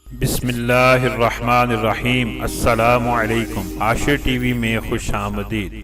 بسم اللہ الرحمن الرحیم۔ السلام علیکم۔ عاشر ٹی وی میں خوش آمدید۔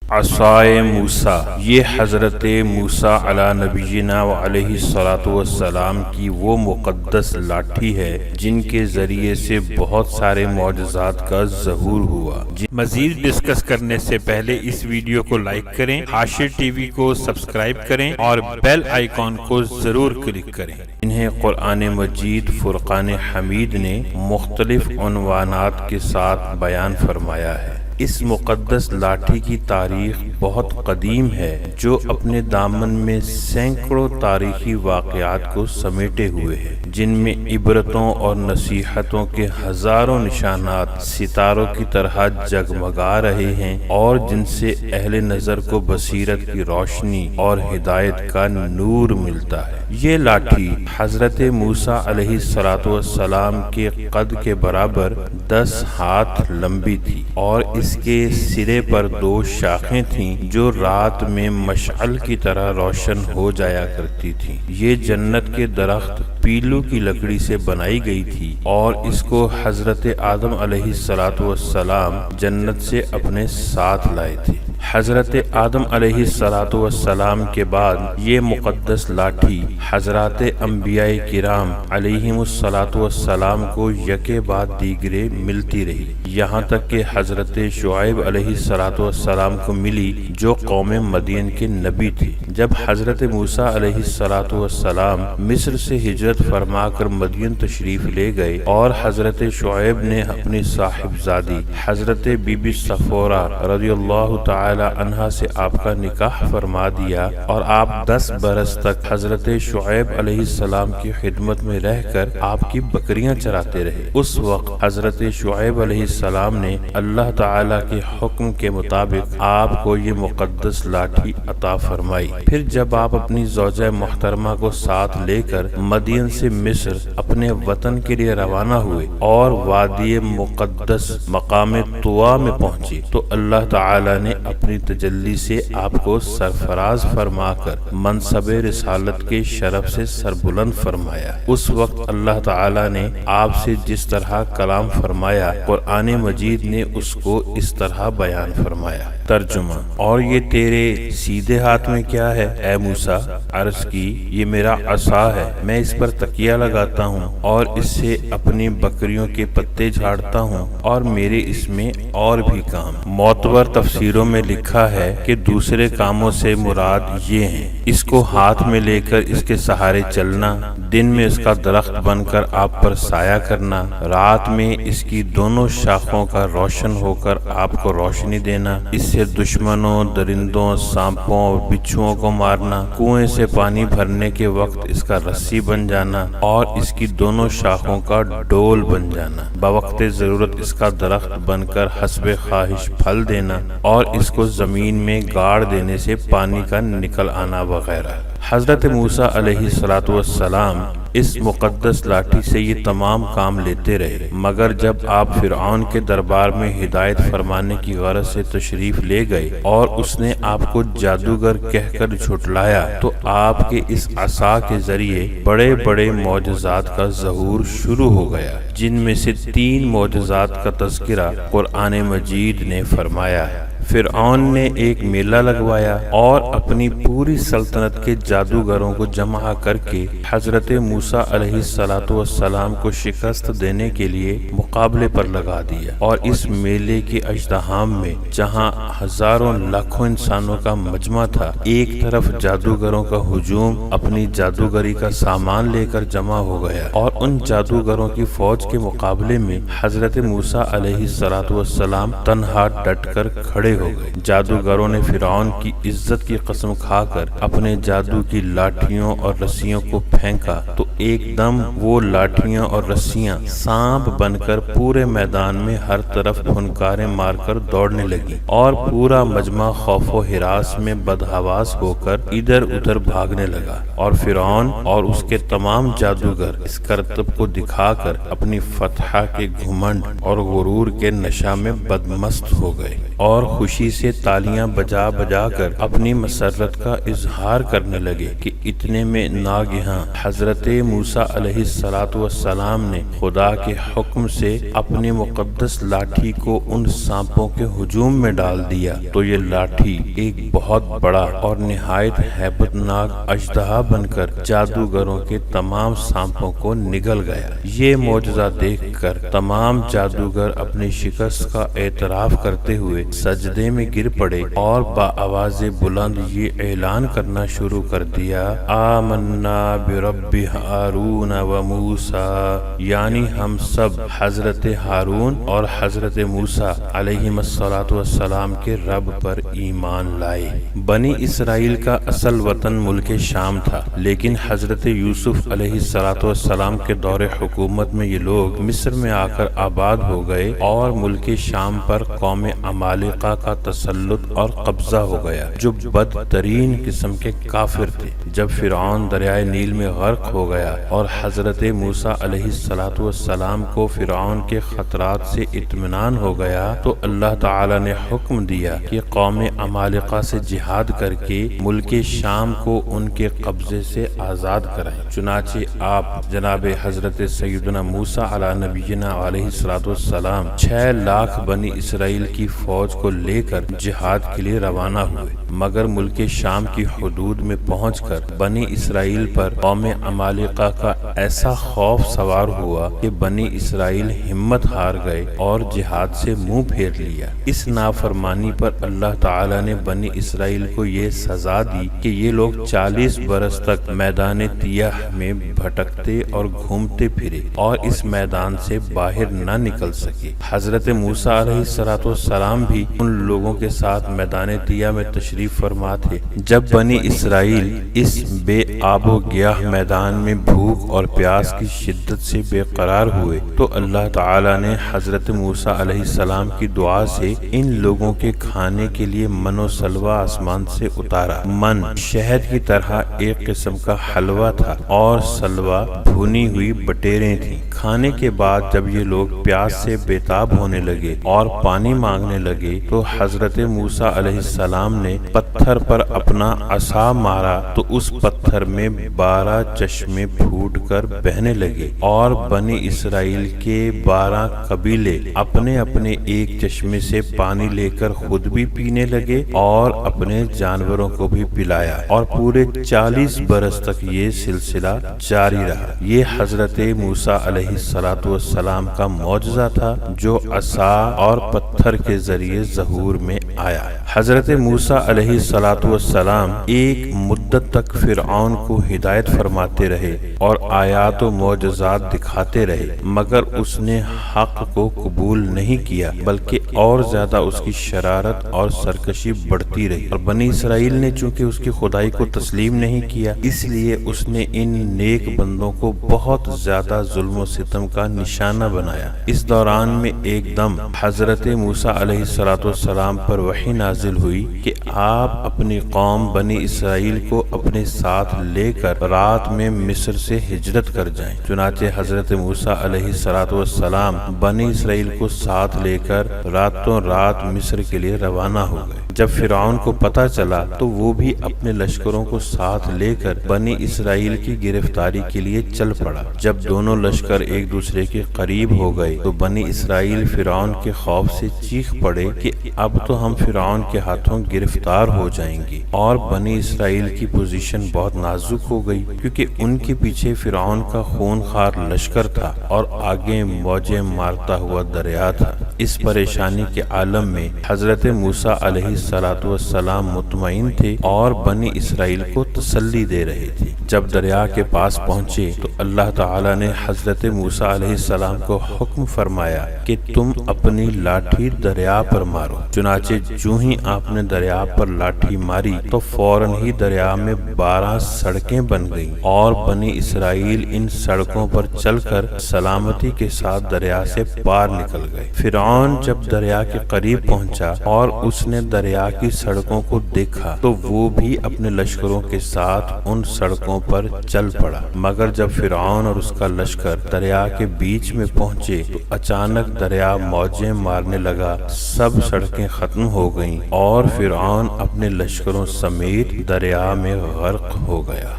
عصائے موسیٰ، یہ حضرت موسیٰ علی نبینا و علیہ الصلوۃ والسلام کی وہ مقدس لاٹھی ہے جن کے ذریعے سے بہت سارے معجزات کا ظہور ہوا۔ مزید ڈسکس کرنے سے پہلے اس ویڈیو کو لائک کریں، عاشر ٹی وی کو سبسکرائب کریں اور بیل آئیکن کو ضرور کلک کریں۔ انہیں قرآن مجید فرقان حمید نے مختلف عنوانات کے ساتھ بیان فرمایا ہے۔ اس مقدس لاٹھی کی تاریخ بہت قدیم ہے جو اپنے دامن میں سینکڑوں تاریخی واقعات کو سمیٹے ہوئے ہے، جن میں عبرتوں اور نصیحتوں کے ہزاروں نشانات ستاروں کی طرح جگمگا رہے ہیں اور جن سے اہل نظر کو بصیرت کی روشنی اور ہدایت کا نور ملتا ہے۔ یہ لاٹھی حضرت موسیٰ علیہ الصلوۃ والسلام کے قد کے برابر 10 ہاتھ لمبی تھی اور اس کے سرے پر 2 شاخیں تھیں جو رات میں مشعل کی طرح روشن ہو جایا کرتی تھیں۔ یہ جنت کے درخت پیلو کی لکڑی سے بنائی گئی تھی اور اس کو حضرت آدم علیہ الصلوۃ والسلام جنت سے اپنے ساتھ لائے تھے۔ حضرت آدم علیہ الصلوۃ والسلام کے بعد یہ مقدس لاٹھی حضرات انبیاء کرام علیہم الصلوۃ والسلام کو یکے بعد دیگرے ملتی رہی، یہاں تک کہ حضرت شعیب علیہ الصلوۃ والسلام کو ملی جو قوم مدین کے نبی تھے۔ جب حضرت موسیٰ علیہ الصلوۃ والسلام مصر سے ہجرت فرما کر مدین تشریف لے گئے اور حضرت شعیب نے اپنی صاحبزادی حضرت بی بی صفورہ رضی اللہ تعالی عنہا سے آپ کا نکاح فرما دیا اور آپ 10 برس تک حضرت شعیب علیہ السلام کی خدمت میں رہ کر آپ کی بکریاں چراتے رہے۔ اس وقت حضرت شعیب علیہ السلام نے اللہ تعالی کے حکم کے مطابق آپ کو یہ مقدس لاٹھی عطا فرمائی۔ پھر جب آپ اپنی زوجہ محترمہ کو ساتھ لے کر مدین سے مصر اپنے وطن کے لیے روانہ ہوئے اور وادی مقدس مقام طوا میں پہنچے تو اللہ تعالی نے اپنی تجلی سے آپ کو سرفراز فرما کر منصب رسالت کے شرف سے سربلند فرمایا۔ اس وقت اللہ تعالی نے آپ سے جس طرح کلام فرمایا قرآن مجید نے اس کو اس طرح بیان فرمایا۔ ترجمہ: اور یہ تیرے سیدھے ہاتھ میں کیا ہے اے موسیٰ؟ عرض کی یہ میرا عصا ہے، میں اس پر تکیہ لگاتا ہوں اور اس سے اپنی بکریوں کے پتے جھاڑتا ہوں اور میرے اس میں اور بھی کام۔ معتبر تفسیروں میں لکھا ہے کہ دوسرے کاموں سے مراد یہ ہیں: اس کو ہاتھ میں لے کر اس کے سہارے چلنا، دن میں اس کا درخت بن کر آپ پر سایہ کرنا، رات میں اس کی دونوں شاخوں کا روشن ہو کر آپ کو روشنی دینا، اس سے دشمنوں، درندوں، سانپوں اور بچھوؤں کو مارنا، کنویں سے پانی بھرنے کے وقت اس کا رسی بن جانا اور اس کی دونوں شاخوں کا ڈول بن جانا، بوقت ضرورت اس کا درخت بن کر حسب خواہش پھل دینا اور اس کو زمین میں گاڑ دینے سے پانی کا نکل آنا وغیرہ۔ حضرت موسیٰ علیہ الصلوۃ والسلام اس مقدس لاٹھی سے یہ تمام کام لیتے رہے، مگر جب آپ فرعون کے دربار میں ہدایت فرمانے کی غرض سے تشریف لے گئے اور اس نے آپ کو جادوگر کہہ کر جھٹلایا تو آپ کے اس عصا کے ذریعے بڑے بڑے معجزات کا ظہور شروع ہو گیا، جن میں سے 3 معجزات کا تذکرہ قرآن مجید نے فرمایا ہے۔ فرعون نے ایک میلہ لگوایا اور اپنی پوری سلطنت کے جادوگروں کو جمع کر کے حضرت موسیٰ علیہ الصلوۃ والسلام کو شکست دینے کے لیے مقابلے پر لگا دیا، اور اس میلے کے اژدہام میں جہاں ہزاروں لاکھوں انسانوں کا مجمع تھا، ایک طرف جادوگروں کا ہجوم اپنی جادوگری کا سامان لے کر جمع ہو گیا اور ان جادوگروں کی فوج کے مقابلے میں حضرت موسیٰ علیہ الصلوۃ والسلام تنہا ڈٹ کر کھڑے ہو گئے۔ جادوگروں نے فرعون کی عزت کی قسم کھا کر اپنے جادو کی لاٹھیوں اور رسیوں کو پھینکا تو ایک دم وہ لاٹھیاں اور رسیاں سانپ بن کر پورے میدان میں ہر طرف پھنکاریں مار کر دوڑنے لگی اور پورا مجمع خوف و ہراس میں بدحواس ہو کر ادھر ادھر بھاگنے لگا، اور فرعون اور اس کے تمام جادوگر اس کرتب کو دکھا کر اپنی فتح کے گھمنڈ اور غرور کے نشہ میں بدمست ہو گئے اور خوشی سے تالیاں بجا بجا کر اپنی مسرت کا اظہار کرنے لگے کہ اتنے میں ناگہاں حضرت موسیٰ علیہ السلام نے خدا کے حکم سے اپنی مقدس لاٹھی کو ان سانپوں کے ہجوم میں ڈال دیا تو یہ لاٹھی ایک بہت بڑا اور نہایت ہیبت ناک اژدہا بن کر جادوگروں کے تمام سانپوں کو نگل گیا۔ یہ معجزہ دیکھ کر تمام جادوگر اپنی شکست کا اعتراف کرتے ہوئے سجدے میں گر پڑے اور بآواز بلند یہ اعلان کرنا شروع کر دیا، آمنا برب ہارون و موسیٰ، یعنی ہم سب حضرت ہارون اور حضرت موسیٰ علیہ السلام کے رب پر ایمان لائے۔ بنی اسرائیل کا اصل وطن ملک شام تھا، لیکن حضرت یوسف علیہ السلام کے دور حکومت میں یہ لوگ مصر میں آ کر آباد ہو گئے اور ملک شام پر قوم عمالقہ کا تسلط اور قبضہ ہو گیا جو بدترین قسم کے کافر تھے۔ جب فرعون دریائے نیل میں غرق ہو گیا اور حضرت موسیٰ علیہ السلام کو فرعون کے خطرات سے اطمینان ہو گیا تو اللہ تعالی نے حکم دیا کہ قوم عمالقہ سے جہاد کر کے ملک شام کو ان کے قبضے سے آزاد کرائیں۔ چنانچہ آپ جناب حضرت سیدنا موسیٰ علی نبینا علیہ السلام 6 لاکھ بنی اسرائیل کی فوج کو لے کر جہاد کے لیے روانہ ہوئے، مگر ملک شام کی حدود میں پہنچ کر بنی اسرائیل پر قوم عمالقہ کا ایسا خوف سوار ہوا کہ بنی اسرائیل ہمت ہار گئے اور جہاد سے منہ پھیر لیا۔ اس نافرمانی پر اللہ تعالی نے بنی اسرائیل کو یہ سزا دی کہ یہ لوگ 40 برس تک میدان تیہ میں بھٹکتے اور گھومتے پھرے اور اس میدان سے باہر نہ نکل سکے۔ حضرت موسیٰ علیہ السلام بھی ان لوگوں کے ساتھ میدان تیہ میں تشریف فرما تھے۔ جب بنی اسرائیل اس بے آب و گیاہ میدان میں بھوک اور پیاس کی شدت سے بے قرار ہوئے تو اللہ تعالی نے حضرت موسیٰ علیہ السلام کی دعا سے ان لوگوں کے کھانے کے لیے من و سلوہ آسمان سے اتارا۔ من شہد کی طرح ایک قسم کا حلوہ تھا اور سلوہ بھونی ہوئی بٹیریں تھیں۔ کھانے کے بعد جب یہ لوگ پیاس سے بےتاب ہونے لگے اور پانی مانگنے لگے تو حضرت موسیٰ علیہ السلام نے پتھر پر اپنا عصا مارا تو اس پتھر میں 12 چشمے پھوٹ کر بہنے لگے اور بنی اسرائیل کے 12 قبیلے اپنے اپنے ایک چشمے سے پانی لے کر خود بھی پینے لگے اور اپنے جانوروں کو بھی پلایا اور پورے 40 برس تک یہ سلسلہ جاری رہا۔ یہ حضرت موسیٰ علیہ السلام کا معجزہ تھا جو عصا اور پتھر کے ذریعے ظہور میں آیا۔ حضرت موسیٰ علیہ السلام ایک مدت تک فرعون کو ہدایت فرماتے رہے اور آیات و معجزات دکھاتے رہے، مگر اس نے حق کو قبول نہیں کیا بلکہ اور زیادہ اس کی شرارت اور سرکشی بڑھتی رہی، اور بنی اسرائیل نے چونکہ اس کی خدائی کو تسلیم نہیں کیا اس لیے اس نے ان نیک بندوں کو بہت زیادہ ظلم و ستم کا نشانہ بنایا۔ اس دوران میں ایک دم حضرت موسیٰ علیہ السلام پر وحی نازل ہوئی کہ آپ اپنی قوم بنی اسرائیل کو اپنے ساتھ لے کر رات میں مصر سے ہجرت کر جائیں۔ چنانچہ حضرت موسیٰ علیہ السلام بنی اسرائیل کو ساتھ لے کر راتوں رات مصر کے لیے روانہ ہو گئے۔ جب فرعون کو پتہ چلا تو وہ بھی اپنے لشکروں کو ساتھ لے کر بنی اسرائیل کی گرفتاری کے لیے چل پڑا۔ جب دونوں لشکر ایک دوسرے کے قریب ہو گئے تو بنی اسرائیل فرعون کے خوف سے چیخ پڑے کہ اب تو ہم فرعون کے ہاتھوں گرفتار ہو جائیں گے، اور بنی اسرائیل کی پوزیشن بہت نازک ہو گئی کیونکہ ان کے پیچھے فرعون کا خونخوار لشکر تھا اور آگے موجیں مارتا ہوا دریا تھا۔ اس پریشانی کے عالم میں حضرت موسیٰ علیہ السلام مطمئن تھے اور بنی اسرائیل کو تسلی دے رہے تھے۔ جب دریا کے پاس پہنچے تو اللہ تعالی نے حضرت موسیٰ علیہ السلام کو حکم فرمایا کہ تم اپنی لاٹھی دریا پر مارو۔ چنانچہ جو ہی آپ نے دریا پر لاٹھی ماری تو فوراً ہی دریا میں 12 سڑکیں بن گئیں اور بنی اسرائیل ان سڑکوں پر چل کر سلامتی کے ساتھ دریا سے پار نکل گئے۔ فرعون جب دریا کے قریب پہنچا اور اس نے دریا دریا کی سڑکوں کو دیکھا تو وہ بھی اپنے لشکروں کے ساتھ ان سڑکوں پر چل پڑا، مگر جب فرعون اور اس کا لشکر دریا کے بیچ میں پہنچے تو اچانک دریا موجیں مارنے لگا، سب سڑکیں ختم ہو گئیں اور فرعون اپنے لشکروں سمیت دریا میں غرق ہو گیا۔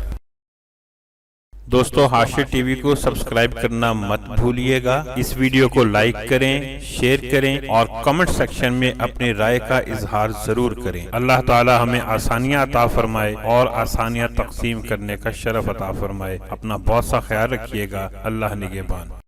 دوستو، حاشر ٹی وی کو سبسکرائب کرنا مت بھولیے گا، اس ویڈیو کو لائک کریں، شیئر کریں اور کمنٹ سیکشن میں اپنی رائے کا اظہار ضرور کریں۔ اللہ تعالی ہمیں آسانیاں عطا فرمائے اور آسانیاں تقسیم کرنے کا شرف عطا فرمائے۔ اپنا بہت سا خیال رکھیے گا۔ اللہ نگہبان۔